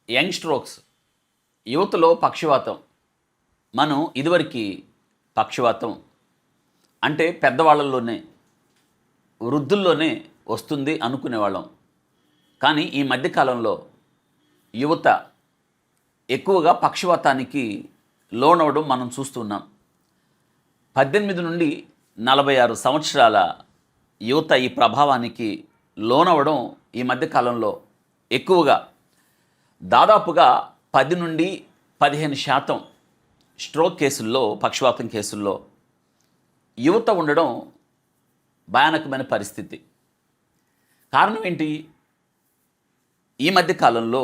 Young strokes, యువతలో పక్షవాతం. మనం ఇదివరకు పక్షవాతం అంటే పెద్దవాళ్ళల్లోనే, వృద్ధుల్లోనే వస్తుంది అనుకునేవాళ్ళం. కానీ ఈ మధ్యకాలంలో యువత ఎక్కువగా పక్షవాతానికి లోనవడం మనం చూస్తున్నాం. 18 నుండి 46 సంవత్సరాల యువత ఈ ప్రభావానికి లోనవడం ఈ మధ్యకాలంలో ఎక్కువగా, దాదాపుగా 10 నుండి 15% స్ట్రోక్ కేసుల్లో, పక్షవాతం కేసుల్లో యువత ఉండడం భయానకమైన పరిస్థితి. కారణం ఏంటి? ఈ మధ్యకాలంలో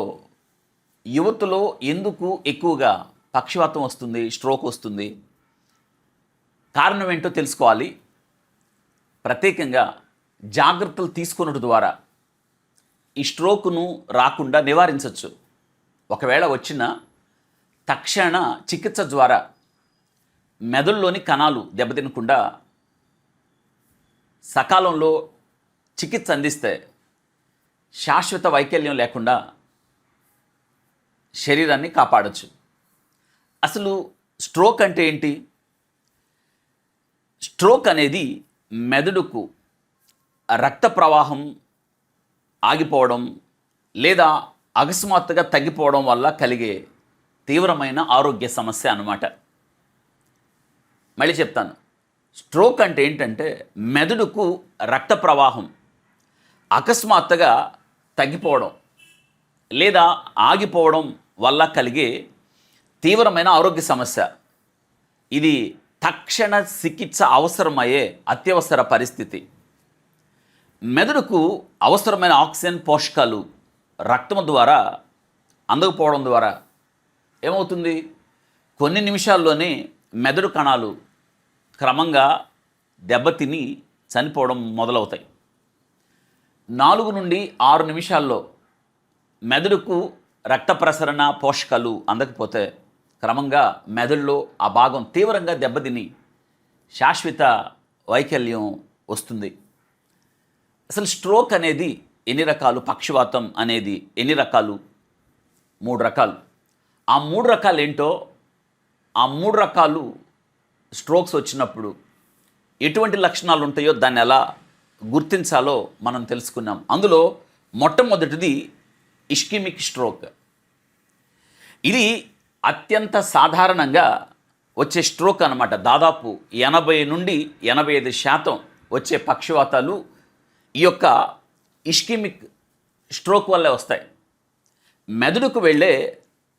యువతలో ఎందుకు ఎక్కువగా పక్షవాతం వస్తుంది, స్ట్రోక్ వస్తుంది? కారణం ఏంటో తెలుసుకోవాలి. ప్రత్యేకంగా జాగ్రత్తలు తీసుకున్నట్టు ద్వారా ఈ స్ట్రోక్ను రాకుండా నివారించవచ్చు. ఒకవేళ వచ్చిన తక్షణ చికిత్స ద్వారా మెదడులోని కణాలు దెబ్బతినకుండా సకాలంలో చికిత్స అందిస్తే శాశ్వత వైకల్యం లేకుండా శరీరాన్ని కాపాడచ్చు. అసలు స్ట్రోక్ అంటే ఏంటి? స్ట్రోక్ అనేది మెదడుకు రక్త ప్రవాహం ఆగిపోవడం లేదా అకస్మాత్తుగా తగ్గిపోవడం వల్ల కలిగే తీవ్రమైన ఆరోగ్య సమస్య అన్నమాట. మళ్ళీ చెప్తాను. స్ట్రోక్ అంటే ఏంటంటే మెదడుకు రక్త ప్రవాహం అకస్మాత్తుగా తగ్గిపోవడం లేదా ఆగిపోవడం వల్ల కలిగే తీవ్రమైన ఆరోగ్య సమస్య. ఇది తక్షణ చికిత్స అవసరమయ్యే అత్యవసర పరిస్థితి. మెదడుకు అవసరమైన ఆక్సిజన్ పోషకాలు రక్తం ద్వారా అందకపోవడం ద్వారా ఏమవుతుంది? కొన్ని నిమిషాల్లోనే మెదడు కణాలు క్రమంగా దెబ్బతిని చనిపోవడం మొదలవుతాయి. 4 నుండి 6 నిమిషాల్లో మెదడుకు రక్త ప్రసరణ పోషకాలు అందకపోతే క్రమంగా మెదడులో ఆ భాగం తీవ్రంగా దెబ్బతిని శాశ్వత వైకల్యం వస్తుంది. అసలు స్ట్రోక్ అనేది ఎన్ని రకాలు? పక్షవాతం అనేది ఎన్ని రకాలు? 3 రకాలు. ఆ 3 రకాలు ఏంటో, ఆ 3 రకాలు స్ట్రోక్స్ వచ్చినప్పుడు ఎటువంటి లక్షణాలు ఉంటాయో దాన్ని ఎలా గుర్తించాలో మనం తెలుసుకున్నాం. అందులో మొట్టమొదటిది ఇస్కెమిక్ స్ట్రోక్. ఇది అత్యంత సాధారణంగా వచ్చే స్ట్రోక్ అన్నమాట. దాదాపు 80 నుండి 85% వచ్చే పక్షవాతాలు ఈ యొక్క ఇస్కెమిక్ స్ట్రోక్ వల్లే వస్తాయి. మెదడుకు వెళ్ళే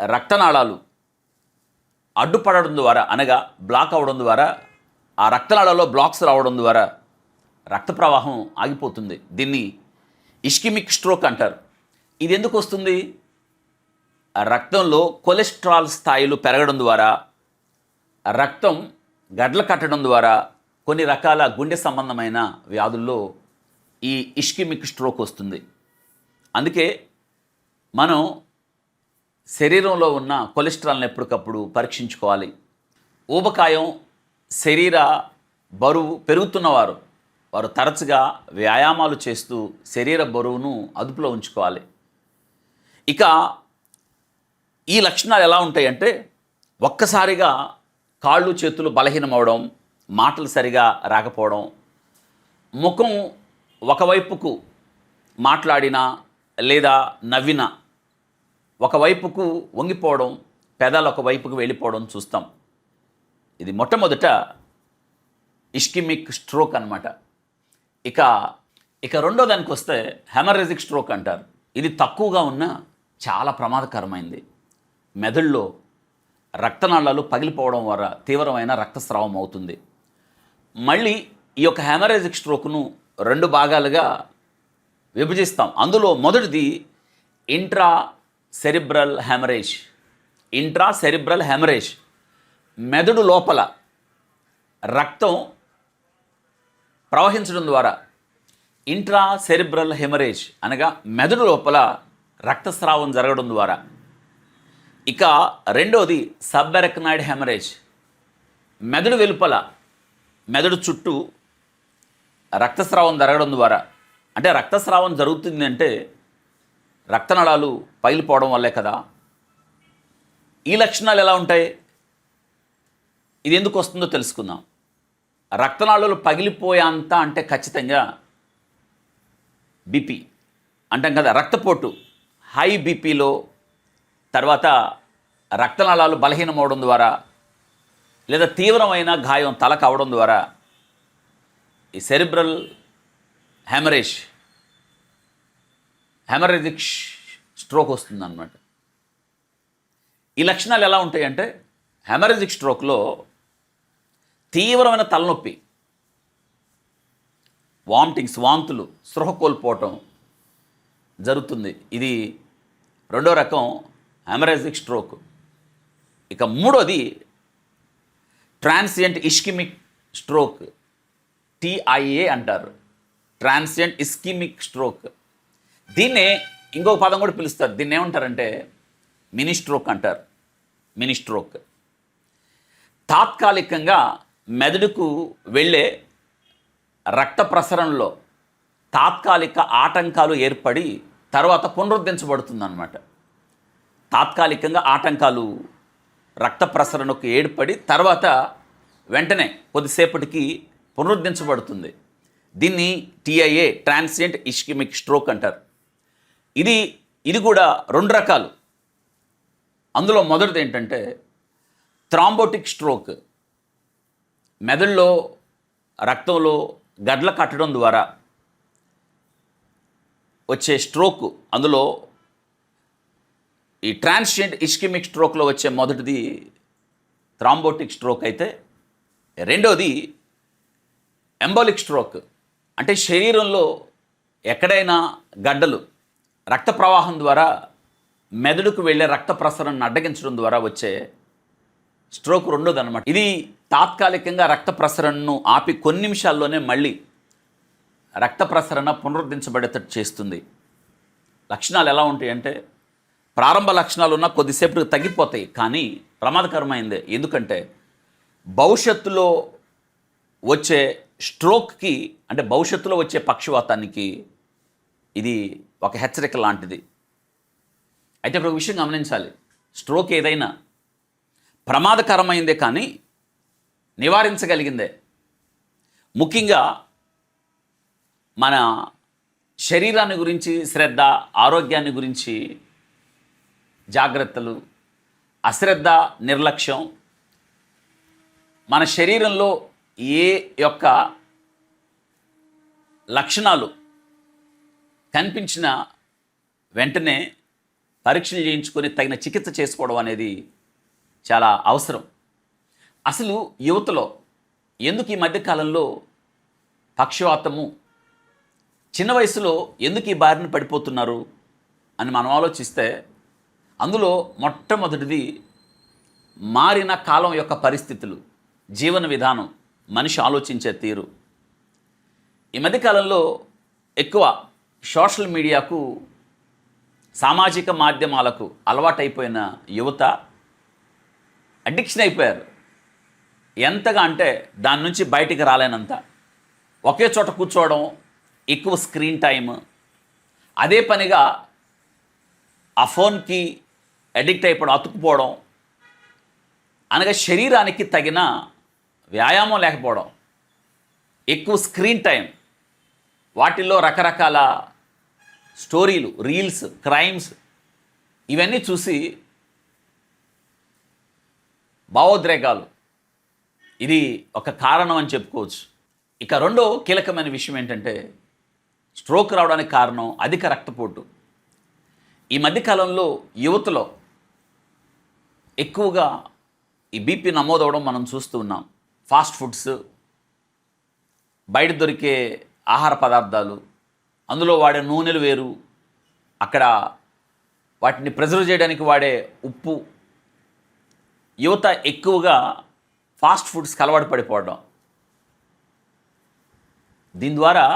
రక్తనాళాలు అడ్డుపడడం ద్వారా, అనగా బ్లాక్ అవ్వడం ద్వారా, ఆ రక్తనాళాల్లో బ్లాక్స్ రావడం ద్వారా రక్త ప్రవాహం ఆగిపోతుంది. దీన్ని ఇస్కెమిక్ స్ట్రోక్ అంటారు. ఇది ఎందుకు వస్తుంది? రక్తంలో కొలెస్ట్రాల్ స్థాయిలు పెరగడం ద్వారా, రక్తం గడ్డలు కట్టడం ద్వారా కొన్ని రకాల గుండె సంబంధమైన వ్యాధుల్లో ఈ ఇస్కెమిక్ స్ట్రోక్ వస్తుంది. అందుకే మనం శరీరంలో ఉన్న కొలెస్ట్రాల్ని ఎప్పటికప్పుడు పరీక్షించుకోవాలి. ఊబకాయం, శరీర బరువు పెరుగుతున్నవారు వారు తరచుగా వ్యాయామాలు చేస్తూ శరీర బరువును అదుపులో ఉంచుకోవాలి. ఇక ఈ లక్షణాలు ఎలా ఉంటాయంటే, ఒక్కసారిగా కాళ్ళు చేతులు బలహీనమవడం, మాటలు సరిగా రాకపోవడం, ముఖం ఒకవైపుకు మాట్లాడినా లేదా నవ్వినా ఒకవైపుకు వంగిపోవడం, పెదాలు ఒకవైపుకు వెళ్ళిపోవడం చూస్తాం. ఇది మొట్టమొదట ఇస్కెమిక్ స్ట్రోక్ అన్నమాట. ఇక రెండో దానికి వస్తే హెమరేజిక్ స్ట్రోక్ అంటారు. ఇది తక్కువగా ఉన్న చాలా ప్రమాదకరమైంది. మెదడులో రక్తనాళాలు పగిలిపోవడం వల్ల తీవ్రమైన రక్తస్రావం అవుతుంది. మళ్ళీ ఈ యొక్క హెమరేజిక్ స్ట్రోక్ను 2 భాగాలుగా విభజిస్తాం. అందులో మొదటిది intra cerebral haemorrhage. Intra cerebral haemorrhage మెదడు లోపల రక్తం ప్రవహించడం ద్వారా, ఇంట్రా సెరిబ్రల్ హెమరేజ్ అనగా మెదడు లోపల రక్తస్రావం జరగడం ద్వారా. ఇక రెండోది సబ్అరక్నాయిడ్ హెమరేజ్. మెదడు వెలుపల, మెదడు చుట్టూ రక్తస్రావం జరగడం ద్వారా. అంటే రక్తస్రావం జరుగుతుంది అంటే రక్తనాళాలు పగిలిపోవడం వల్లే కదా. ఈ లక్షణాలు ఎలా ఉంటాయి, ఇది ఎందుకు వస్తుందో తెలుసుకుందాం. రక్తనాళాలు పగిలిపోయేంత అంటే ఖచ్చితంగా బీపీ అంటాం కదా, రక్తపోటు హై బీపీలో, తర్వాత రక్తనాళాలు బలహీనమవడం ద్వారా, లేదా తీవ్రమైన గాయం తల కావడం ద్వారా ఈ సెరిబ్రల్ హెమరేజిక్ స్ట్రోక్ వస్తుందన్నమాట. ఈ లక్షణాలు ఎలా ఉంటాయంటే, హెమరేజిక్ స్ట్రోక్లో తీవ్రమైన తలనొప్పి, వాంతులు, స్పృహ కోల్పోవటం జరుగుతుంది. ఇది రెండో రకం హెమరేజిక్ స్ట్రోక్. ఇక మూడోది ట్రాన్సియంట్ ఇస్కిమిక్ స్ట్రోక్, TIA అంటారు, ట్రాన్సియంట్ ఇస్కిమిక్ స్ట్రోక్. దీన్నే ఇంకొక పదం కూడా పిలుస్తారు. దీన్ని ఏమంటారంటే మినీ స్ట్రోక్ అంటారు. మినీ స్ట్రోక్ తాత్కాలికంగా మెదడుకు వెళ్ళే రక్త ప్రసరణలో తాత్కాలిక ఆటంకాలు ఏర్పడి తర్వాత పునరుద్ధరించబడుతుందన్నమాట. తాత్కాలికంగా ఆటంకాలు రక్త ప్రసరణకు ఏర్పడి తర్వాత వెంటనే కొద్దిసేపటికి పునరుద్ధరించబడుతుంది. దీన్ని TIA, ట్రాన్సియంట్ ఇస్కిమిక్ స్ట్రోక్ అంటారు. ఇది కూడా రెండు రకాలు. అందులో మొదటిది ఏంటంటే థ్రాంబోటిక్ స్ట్రోక్. మెదడులో రక్తంలో గడ్ల కట్టడం ద్వారా వచ్చే స్ట్రోక్. అందులో ఈ ట్రాన్సియంట్ ఇస్కిమిక్ స్ట్రోక్లో వచ్చే మొదటిది థ్రాంబోటిక్ స్ట్రోక్ అయితే, రెండోది ఎంబోలిక్ స్ట్రోక్. అంటే శరీరంలో ఎక్కడైనా గడ్డలు రక్త ప్రవాహం ద్వారా మెదడుకు వెళ్ళే రక్త ప్రసరణను అడ్డగించడం ద్వారా వచ్చే స్ట్రోక్ రెండోది అనమాట. ఇది తాత్కాలికంగా రక్త ప్రసరణను ఆపి కొన్ని నిమిషాల్లోనే మళ్ళీ రక్త ప్రసరణ పునరుద్ధరించబడేటట్టు చేస్తుంది. లక్షణాలు ఎలా ఉంటాయి అంటే, ప్రారంభ లక్షణాలు ఉన్న కొద్దిసేపు తగ్గిపోతాయి, కానీ ప్రమాదకరమైందే. ఎందుకంటే భవిష్యత్తులో వచ్చే స్ట్రోక్కి, అంటే భవిష్యత్తులో వచ్చే పక్షవాతానికి ఇది ఒక హెచ్చరిక లాంటిది. అయితే ఇప్పుడు ఒక విషయం గమనించాలి, స్ట్రోక్ ఏదైనా ప్రమాదకరమైందే కానీ నివారించగలిగిందే. ముఖ్యంగా మన శరీరాన్ని గురించి శ్రద్ధ, ఆరోగ్యాన్ని గురించి జాగ్రత్తలు, అశ్రద్ధ, నిర్లక్ష్యం, మన శరీరంలో ఏ యొక్క లక్షణాలు కనిపించిన వెంటనే పరీక్షలు చేయించుకొని తగిన చికిత్స చేసుకోవడం అనేది చాలా అవసరం. అసలు యువతలో ఎందుకు ఈ మధ్యకాలంలో పక్షవాతము, చిన్న వయసులో ఎందుకు ఈ బారిన పడిపోతున్నారు అని మనం ఆలోచిస్తే, అందులో మొట్టమొదటిది మారిన కాలం యొక్క పరిస్థితులు, జీవన విధానం, మనిషి ఆలోచించే తీరు. ఈ మధ్యకాలంలో ఎక్కువ సోషల్ మీడియాకు, సామాజిక మాధ్యమాలకు అలవాటైపోయిన యువత అడిక్షన్ అయిపోయారు. ఎంతగా అంటే దాని నుంచి బయటికి రాలేనంత. ఒకే చోట కూర్చోవడం, ఎక్కువ స్క్రీన్ టైం, అదే పనిగా ఆ ఫోన్కి అడిక్ట్ అయిపోవడం, అతుక్కుపోవడం, అనగా శరీరానికి తగిన వ్యాయామం లేకపోవడం, ఎక్కువ స్క్రీన్ టైం, వాటిల్లో రకరకాల స్టోరీలు, రీల్స్, క్రైమ్స్, ఇవన్నీ చూసి భావోద్రేకాలు, ఇది ఒక కారణం అని చెప్పుకోవచ్చు. ఇక రెండో కీలకమైన విషయం ఏంటంటే, స్ట్రోక్ రావడానికి కారణం అధిక రక్తపోటు. ఈ మధ్యకాలంలో యువతలో ఎక్కువగా ఈ బీపీ నమోదవడం మనం చూస్తూ ఉన్నాం. ఫాస్ట్ ఫుడ్స్, బయట దొరికే ఆహార పదార్థాలు, అందులో వాడే నూనెలు వేరు, అక్కడ వాటిని ప్రిజర్వ్ చేయడానికి వాడే ఉప్పు, యువత ఎక్కువగా ఫాస్ట్ ఫుడ్స్కి అలవాటు పడిపోవడం, దీని ద్వారా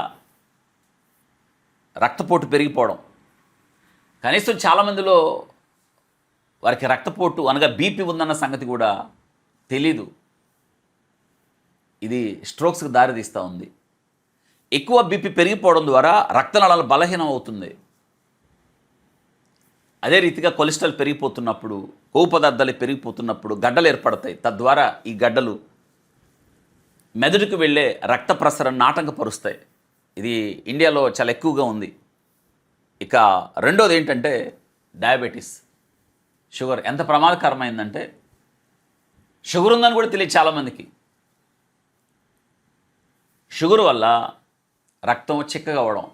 రక్తపోటు పెరిగిపోవడం. కనీసం చాలామందిలో వారికి రక్తపోటు అనగా బీపీ ఉందన్న సంగతి కూడా తెలీదు. ఇది స్ట్రోక్స్కి దారితీస్తూ ఉంది. ఎక్కువ బీపీ పెరిగిపోవడం ద్వారా రక్తనాళాలు బలహీనం అవుతుంది. అదే రీతిగా కొలెస్ట్రాల్ పెరిగిపోతున్నప్పుడు, కొవ్వు పదార్థాలు పెరిగిపోతున్నప్పుడు గడ్డలు ఏర్పడతాయి. తద్వారా ఈ గడ్డలు మెదడుకు వెళ్ళే రక్త ప్రసరణ ఆటంకపరుస్తాయి. ఇది ఇండియాలో చాలా ఎక్కువగా ఉంది. ఇక రెండోది ఏంటంటే డయాబెటీస్. షుగర్ ఎంత ప్రమాదకరమైందంటే, షుగర్ ఉందని కూడా తెలియదు చాలామందికి. షుగర్ వల్ల రక్తం చిక్కగా అవ్వడం,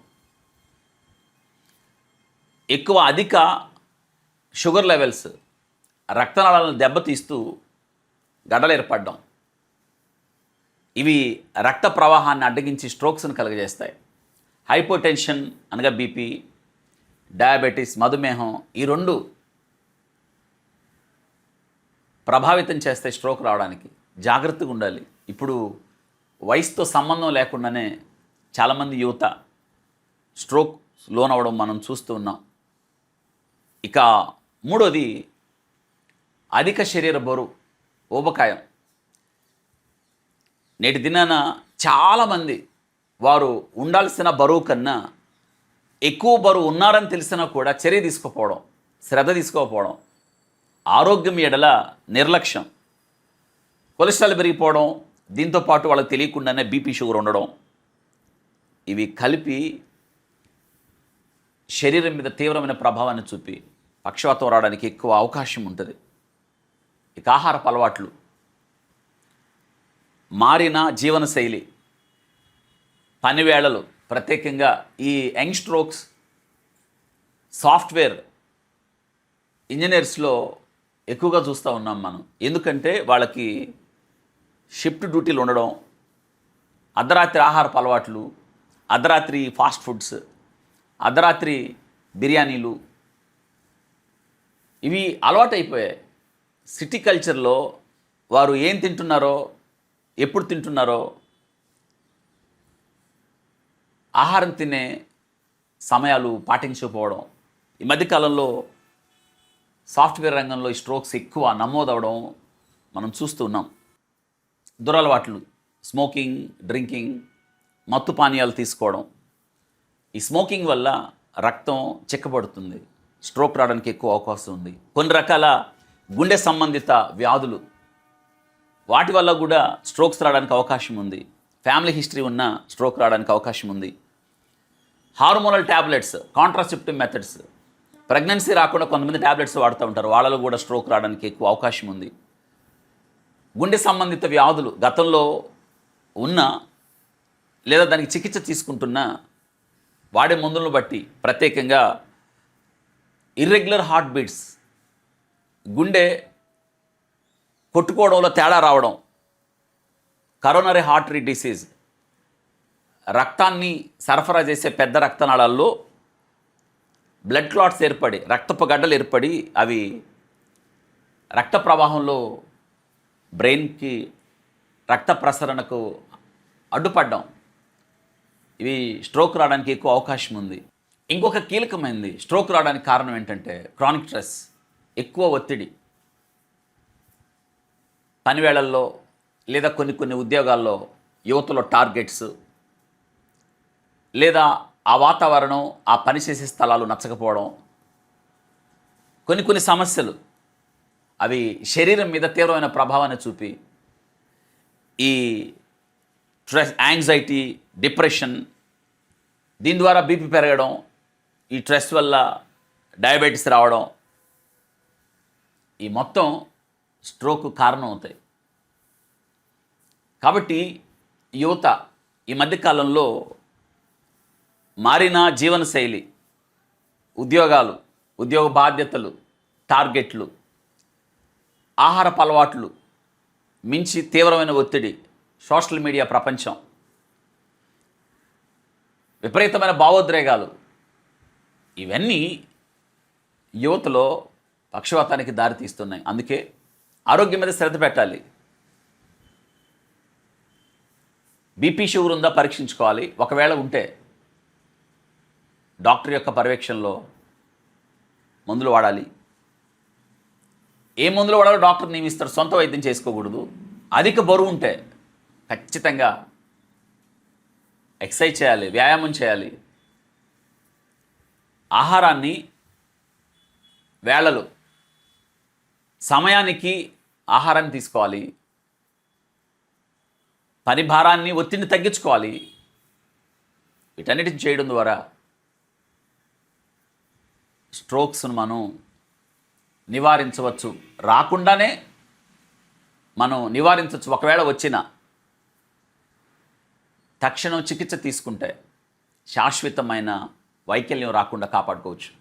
అధిక షుగర్ లెవెల్స్ రక్తనాళాలను దెబ్బతీస్తూ గడ్డలు ఏర్పడడం, ఇవి రక్త ప్రవాహాన్ని అడ్డగించి స్ట్రోక్స్ని కలుగజేస్తాయి. హైపోటెన్షన్ అనగా బీపీ, డయాబెటీస్, మధుమేహం, ఈ రెండు ప్రభావితం చేస్తే స్ట్రోక్ రావడానికి జాగ్రత్తగా ఉండాలి. ఇప్పుడు వయసుతో సంబంధం లేకుండానే చాలామంది యువత స్ట్రోక్ లోనవ్వడం మనం చూస్తూ ఉన్నాం. ఇక మూడోది అధిక శరీర బరువు, ఊబకాయం. నేటి దినాన చాలామంది వారు ఉండాల్సిన బరువు కన్నా ఎక్కువ బరువు ఉన్నారని తెలిసినా కూడా చర్య తీసుకోకపోవడం, శ్రద్ధ తీసుకోకపోవడం, ఆరోగ్యం ఎడల నిర్లక్ష్యం, కొలెస్ట్రాల్ పెరిగిపోవడం, దీంతోపాటు వాళ్ళకి తెలియకుండానే బీపీ, షుగర్ ఉండడం, ఇవి కలిపి శరీరం మీద తీవ్రమైన ప్రభావాన్ని చూపి పక్షవాతం రావడానికి ఎక్కువ అవకాశం ఉంటుంది. ఇక ఆహారపు అలవాట్లు, మారిన జీవనశైలి, పనివేళలు, ప్రత్యేకంగా ఈ యంగ్ స్ట్రోక్స్ సాఫ్ట్వేర్ ఇంజనీర్స్లో ఎక్కువగా చూస్తూ ఉన్నాం మనం. ఎందుకంటే వాళ్ళకి షిఫ్ట్ డ్యూటీలు ఉండడం, అర్ధరాత్రి ఆహారపు అలవాట్లు, అర్ధరాత్రి ఫాస్ట్ ఫుడ్స్, అర్ధరాత్రి బిర్యానీలు, ఇవి అలవాటైపోయాయి. సిటీ కల్చర్లో వారు ఏం తింటున్నారో, ఎప్పుడు తింటున్నారో, ఆహారం తినే సమయాలు పాటించకపోవడం, ఈ మధ్యకాలంలో సాఫ్ట్వేర్ రంగంలో ఈ స్ట్రోక్స్ ఎక్కువ నమోదవడం మనం చూస్తూ ఉన్నాం. దురలవాట్లు, స్మోకింగ్, డ్రింకింగ్, మత్తు పానీయాలు తీసుకోవడం, ఈ స్మోకింగ్ వల్ల రక్తం చిక్కబడుతుంది, స్ట్రోక్ రావడానికి ఎక్కువ అవకాశం ఉంది. కొన్ని రకాల గుండె సంబంధిత వ్యాధులు, వాటి వల్ల కూడా స్ట్రోక్స్ రావడానికి అవకాశం ఉంది. ఫ్యామిలీ హిస్టరీ ఉన్న స్ట్రోక్ రావడానికి అవకాశం ఉంది. Hormonal tablets, contraceptive methods, pregnancy రాకుండా కొంతమంది ట్యాబ్లెట్స్ వాడుతూ ఉంటారు, వాళ్ళలో కూడా స్ట్రోక్ రావడానికి ఎక్కువ అవకాశం ఉంది. గుండె సంబంధిత వ్యాధులు గతంలో ఉన్న లేదా దానికి చికిత్స తీసుకుంటున్న వాడే మందులను బట్టి, ప్రత్యేకంగా ఇర్రెగ్యులర్ హార్ట్ బీట్స్, గుండె కొట్టుకోవడంలో తేడా రావడం, కరోనరీ హార్టరీ డిసీజ్, రక్తాన్ని సరఫరా చేసే పెద్ద రక్తనాళాల్లో బ్లడ్ క్లాట్స్ ఏర్పడి, రక్తపు గడ్డలు ఏర్పడి, అవి రక్త ప్రవాహంలో బ్రెయిన్కి రక్త ప్రసరణకు అడ్డుపడడం, ఇవి స్ట్రోక్ రావడానికి ఎక్కువ అవకాశం ఉంది. ఇంకొక కీలకమైనది స్ట్రోక్ రావడానికి కారణం ఏంటంటే క్రానిక్ స్ట్రెస్, ఎక్కువ ఒత్తిడి. పనివేళల్లో లేదా కొన్ని ఉద్యోగాల్లో యువతలో టార్గెట్స్, లేదా ఆ వాతావరణం, ఆ పనిచేసే స్థలాలు నచ్చకపోవడం, కొన్ని సమస్యలు అవి శరీరం మీద తీవ్రమైన ప్రభావాన్ని చూపి ఈ స్ట్రెస్, యాంగ్జైటీ, డిప్రెషన్, దీని ద్వారా బీపీ పెరగడం, ఈ స్ట్రెస్ వల్ల డయాబెటీస్ రావడం, ఈ మొత్తం స్ట్రోక్ కారణం అవుతాయి. కాబట్టి యువత ఈ మధ్యకాలంలో మారిన జీవనశైలి, ఉద్యోగాలు, ఉద్యోగ బాధ్యతలు, టార్గెట్లు, ఆహారపు అలవాట్లు మించి తీవ్రమైన ఒత్తిడి, సోషల్ మీడియా ప్రపంచం, విపరీతమైన భావోద్రేగాలు, ఇవన్నీ యువతలో పక్షవాతానికి దారితీస్తున్నాయి. అందుకే ఆరోగ్యం మీద శ్రద్ధ పెట్టాలి. బీపీ, షుగర్ ఉందా పరీక్షించుకోవాలి. ఒకవేళ ఉంటే డాక్టర్ యొక్క పర్యవేక్షణలో మందులు వాడాలి. ఏ మందులు వాడాలో డాక్టర్ నియమిస్తారు, సొంత వైద్యం చేసుకోకూడదు. అధిక బరువు ఉంటే ఖచ్చితంగా ఎక్సర్సైజ్ చేయాలి, వ్యాయామం చేయాలి. ఆహారాన్ని వేళలు సమయానికి ఆహారాన్ని తీసుకోవాలి, పని భారాన్ని ఒత్తిడిని తగ్గించుకోవాలి. వీటన్నిటిని చేయడం ద్వారా స్ట్రోక్స్ను మనం నివారించవచ్చు. రాకుండానే మనం నివారించవచ్చు. ఒకవేళ వచ్చిన తక్షణం చికిత్స తీసుకుంటే శాశ్వతమైన వైకల్యం రాకుండా కాపాడుకోవచ్చు.